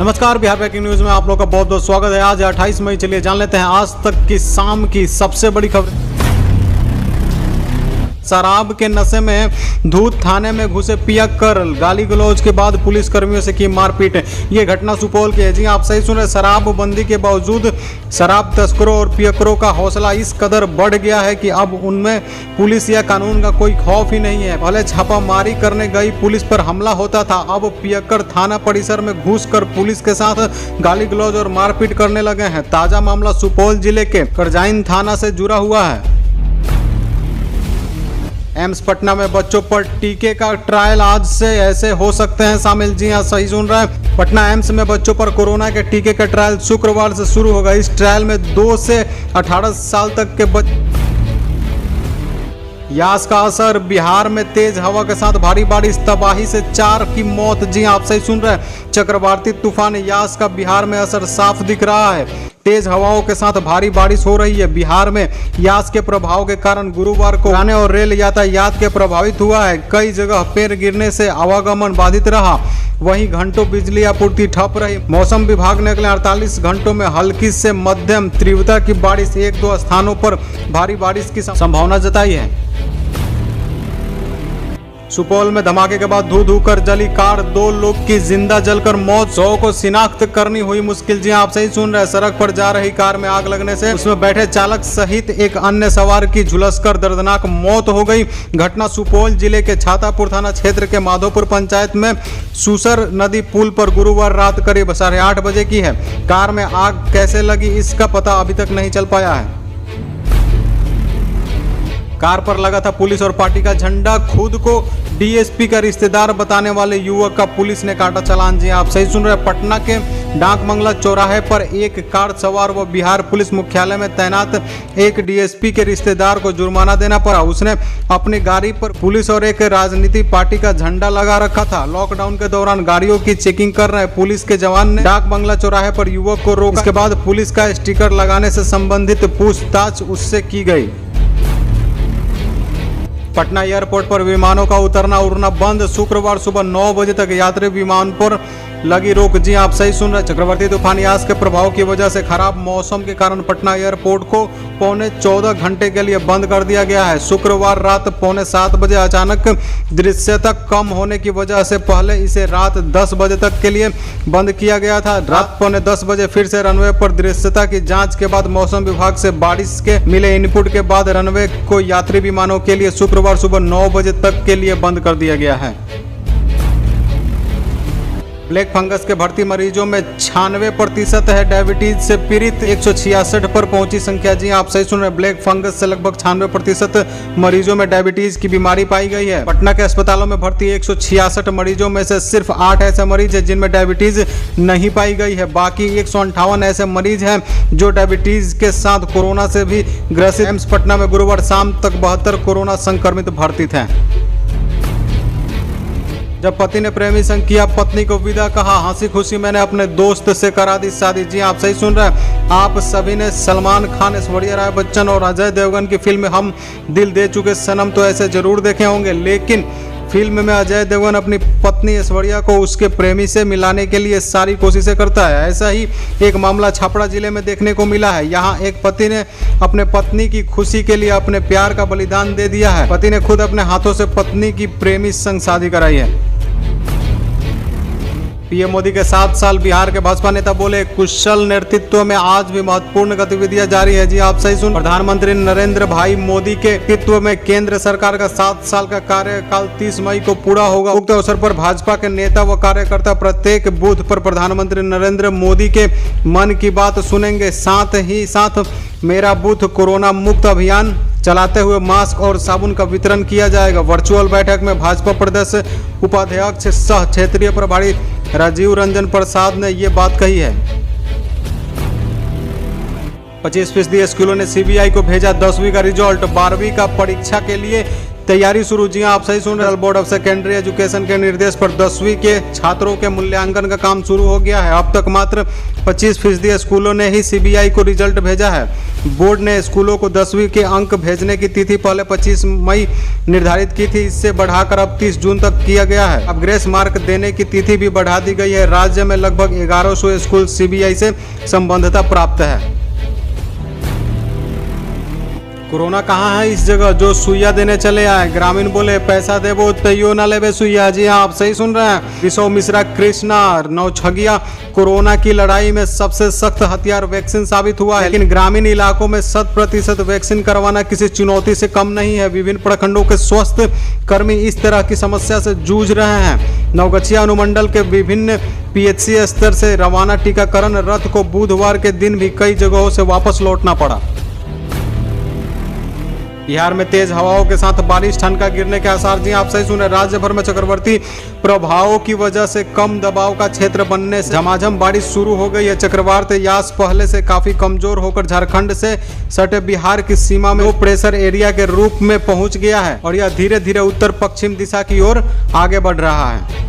नमस्कार, Bihar breaking news में आप लोग का बहुत बहुत स्वागत है। आज 28 मई। चलिए जान लेते हैं आज तक की शाम की सबसे बड़ी खबर। शराब के नशे में धूत थाने में घुसे पियक्कर, गाली गलौज के बाद पुलिस कर्मियों से की मारपीट। ये घटना सुपौल की है। जी आप सही सुन रहे। शराबबंदी के बावजूद शराब तस्करों और पियक्करों का हौसला इस कदर बढ़ गया है कि अब उनमें पुलिस या कानून का कोई खौफ ही नहीं है। पहले छापामारी करने गई पुलिस पर हमला होता था, अब पियक्कर थाना परिसर में घुसकर पुलिस के साथ गाली गलौज और मारपीट करने लगे हैं। ताजा मामला सुपौल जिले के करजाइन थाना से जुड़ा हुआ है। एम्स पटना में बच्चों पर टीके का ट्रायल आज से ऐसे हो सकते हैं शामिल। जी हां, सही सुन रहे हैं। पटना एम्स में बच्चों पर कोरोना के टीके का ट्रायल शुक्रवार से शुरू होगा। इस ट्रायल में 2 से 18 साल तक के बच्चे। यास का असर, बिहार में तेज हवा के साथ भारी बारिश, तबाही से 4 की मौत। जी आप सही सुन रहे हैं। चक्रवाती तूफान यास का बिहार में असर साफ दिख रहा है। तेज हवाओं के साथ भारी बारिश हो रही है। बिहार में यास के प्रभाव के कारण गुरुवार को वाहन और रेल यातायात के प्रभावित हुआ है। कई जगह पेड़ गिरने से आवागमन बाधित रहा। वहीं घंटों बिजली आपूर्ति ठप रही। मौसम विभाग ने अगले 48 घंटों में हल्की से मध्यम तीव्रता की बारिश, 1-2 स्थानों पर भारी बारिश की संभावना जताई है। सुपौल में धमाके के बाद धू धू कर जली कार, 2 लोग की जिंदा जलकर मौत, 100 को शिनाख्त करनी हुई मुश्किल। जी आप सही सुन रहे। सड़क पर जा रही कार में आग लगने से उसमें बैठे चालक सहित एक अन्य सवार की झुलसकर दर्दनाक मौत हो गई। घटना सुपौल जिले के छातापुर थाना क्षेत्र के माधोपुर पंचायत में सूसर नदी पुल पर गुरुवार रात करीब 8:30 बजे की है। कार में आग कैसे लगी इसका पता अभी तक नहीं चल पाया है। कार पर लगा था पुलिस और पार्टी का झंडा। खुद को डीएसपी का रिश्तेदार बताने वाले युवक का पुलिस ने काटा चालान। जी आप सही सुन रहे हैं। पटना के डाक बंगला चौराहे पर एक कार सवार व बिहार पुलिस मुख्यालय में तैनात एक डीएसपी के रिश्तेदार को जुर्माना देना पड़ा। उसने अपनी गाड़ी पर पुलिस और एक राजनीतिक पार्टी का झंडा लगा रखा था। लॉकडाउन के दौरान गाड़ियों की चेकिंग कर रहे पुलिस के जवान ने डाक बंगला चौराहे पर युवक को रोका। इसके बाद पुलिस का स्टिकर लगाने से संबंधित पूछताछ उससे की गई। पटना एयरपोर्ट पर विमानों का उतरना उड़ना बंद। शुक्रवार सुबह 9 बजे तक यात्री विमान पर लगी रोक। जी आप सही सुन रहे। चक्रवाती तूफान यास के प्रभाव की वजह से खराब मौसम के कारण पटना एयरपोर्ट को 14 घंटे के लिए बंद कर दिया गया है। शुक्रवार रात 7:15 बजे अचानक दृश्यता कम होने की वजह से पहले इसे रात 10 बजे तक के लिए बंद किया गया था। रात 10:15 बजे फिर से रनवे पर दृश्यता की जांच के बाद मौसम विभाग से बारिश के मिले इनपुट के बाद रनवे को यात्री विमानों के लिए शुक्रवार सुबह 9 बजे तक के लिए बंद कर दिया गया है। ब्लैक फंगस के भर्ती मरीजों में 96% है डायबिटीज से पीड़ित। 166 पर पहुंची संख्या। जी आप सही सुन रहे। ब्लैक फंगस से लगभग 96% मरीजों में डायबिटीज की बीमारी पाई गई है। पटना के अस्पतालों में भर्ती 166 मरीजों में से सिर्फ 8 ऐसे मरीज हैं जिनमें डायबिटीज नहीं पाई गई है। बाकी 158 ऐसे मरीज हैं जो डायबिटीज के साथ कोरोना से भी ग्रसित। एम्स पटना में गुरुवार शाम तक 72 कोरोना संक्रमित भर्ती थे। जब पति ने प्रेमी संग किया, पत्नी को विदा कहा, हंसी खुशी मैंने अपने दोस्त से करा दी शादी। जी आप सही सुन रहे हैं। आप सभी ने सलमान खान, ऐश्वर्या राय बच्चन और अजय देवगन की फिल्म हम दिल दे चुके सनम तो ऐसे जरूर देखे होंगे, लेकिन फिल्म में अजय देवगन अपनी पत्नी ऐश्वर्या को उसके प्रेमी से मिलाने के लिए सारी कोशिशें करता है। ऐसा ही एक मामला छपरा जिले में देखने को मिला है। यहाँ एक पति ने अपने पत्नी की खुशी के लिए अपने प्यार का बलिदान दे दिया है। पति ने खुद अपने हाथों से पत्नी की प्रेमी संग शादी कराई है। पीएम मोदी के 7 साल। बिहार के भाजपा नेता बोले, कुशल नेतृत्व में आज भी महत्वपूर्ण गतिविधियां जारी है। जी आप सही सुन। प्रधानमंत्री नरेंद्र भाई मोदी के नेतृत्व में केंद्र सरकार का 7 साल का कार्यकाल 30 मई को पूरा होगा। उक्त अवसर पर भाजपा के नेता व कार्यकर्ता प्रत्येक बूथ पर प्रधानमंत्री नरेंद्र मोदी के मन की बात सुनेंगे। साथ ही साथ मेरा बूथ कोरोना मुक्त अभियान चलाते हुए मास्क और साबुन का वितरण किया जाएगा। वर्चुअल बैठक में भाजपा प्रदेश उपाध्यक्ष सह क्षेत्रीय प्रभारी राजीव रंजन प्रसाद ने ये बात कही है। 25% स्कूलों ने सीबीआई को भेजा 10वीं का रिजल्ट। 12वीं का परीक्षा के लिए तैयारी शुरू। जी आप सही सुन रहे हैं। बोर्ड ऑफ सेकेंडरी एजुकेशन के निर्देश पर 10वीं के छात्रों के मूल्यांकन का काम शुरू हो गया है। अब तक मात्र 25% स्कूलों ने ही सीबीआई को रिजल्ट भेजा है। बोर्ड ने स्कूलों को 10वीं के अंक भेजने की तिथि पहले 25 मई निर्धारित की थी, इससे बढ़ाकर अब 30 जून तक किया गया है। अब ग्रेस मार्क देने की तिथि भी बढ़ा दी गई है। राज्य में लगभग 1100 स्कूल सीबीआई से संबद्धता प्राप्त है। कोरोना कहाँ है इस जगह जो सुइया देने चले आए। ग्रामीण बोले पैसा देबो तैयो ना लेबे सुइया। जी हाँ आप सही सुन रहे हैं। विशव मिश्रा कृष्णा नौछगिया कोरोना की लड़ाई में सबसे सख्त हथियार वैक्सीन साबित हुआ है, लेकिन ग्रामीण इलाकों में 100% वैक्सीन करवाना किसी चुनौती से कम नहीं है। विभिन्न प्रखंडों के स्वास्थ्य कर्मी इस तरह की समस्या से जूझ रहे हैं। नवगछिया अनुमंडल के विभिन्न पीएचसी स्तर से रवाना टीकाकरण रथ को बुधवार के दिन भी कई जगहों से वापस लौटना पड़ा। बिहार में तेज हवाओं के साथ बारिश, ठनका गिरने के आसार। जी आप सही सुने। राज्य भर में चक्रवर्ती प्रभावों की वजह से कम दबाव का क्षेत्र बनने से झमाझम बारिश शुरू हो गई है। चक्रवाती यास पहले से काफी कमजोर होकर झारखंड से सटे बिहार की सीमा में लो प्रेशर एरिया के रूप में पहुंच गया है और यह धीरे धीरे उत्तर पश्चिम दिशा की ओर आगे बढ़ रहा है।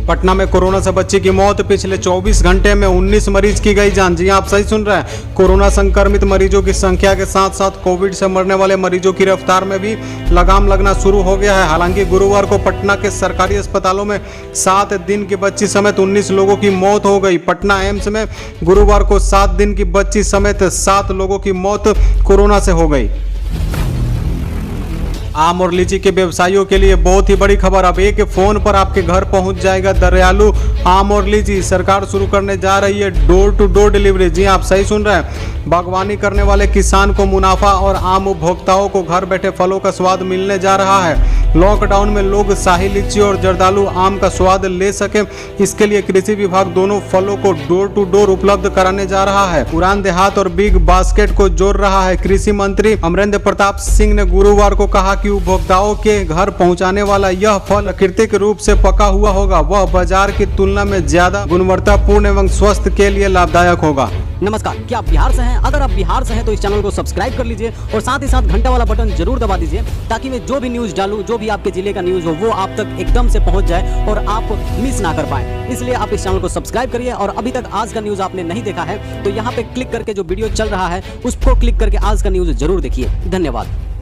पटना में कोरोना से बच्ची की मौत। पिछले 24 घंटे में 19 मरीज की गई जान। जी आप सही सुन रहे हैं। कोरोना संक्रमित मरीजों की संख्या के साथ साथ कोविड से मरने वाले मरीजों की रफ्तार में भी लगाम लगना शुरू हो गया है। हालांकि गुरुवार को पटना के सरकारी अस्पतालों में 7 दिन की बच्ची समेत 19 लोगों की मौत हो गई। पटना एम्स में गुरुवार को 7 दिन की बच्ची समेत 7 लोगों की मौत कोरोना से हो गई। आम और लीची के व्यवसायियों के लिए बहुत ही बड़ी खबर। अब एक फोन पर आपके घर पहुंच जाएगा दरियालू आम और लीची। सरकार शुरू करने जा रही है डोर टू डोर डिलीवरी। जी आप सही सुन रहे हैं। बागवानी करने वाले किसान को मुनाफा और आम उपभोक्ताओं को घर बैठे फलों का स्वाद मिलने जा रहा है। लॉकडाउन में लोग शाही लीची और जर्दालू आम का स्वाद ले सके, इसके लिए कृषि विभाग दोनों फलों को डोर टू डोर उपलब्ध कराने जा रहा है। उड़ान देहात और बिग बास्केट को जोड़ रहा है। कृषि मंत्री अमरेंद्र प्रताप सिंह ने गुरुवार को कहा कि उपभोक्ताओं के घर पहुंचाने वाला यह फल प्राकृतिक रूप से पका हुआ होगा। वह बाजार की तुलना में ज्यादा गुणवत्तापूर्ण एवं स्वास्थ्य के लिए लाभदायक होगा। नमस्कार, क्या आप बिहार से हैं? अगर आप बिहार से हैं तो इस चैनल को सब्सक्राइब कर लीजिए और साथ ही साथ घंटा वाला बटन जरूर दबा दीजिए, ताकि मैं जो भी न्यूज़ डालूं, जो भी आपके जिले का न्यूज़ हो, वो आप तक एकदम से पहुंच जाए और आप मिस ना कर पाएं। इसलिए आप इस चैनल को सब्सक्राइब करिए और अभी तक आज का न्यूज़ आपने नहीं देखा है तो यहाँ पे क्लिक करके जो वीडियो चल रहा है उसको क्लिक करके आज का न्यूज़ जरूर देखिए। धन्यवाद।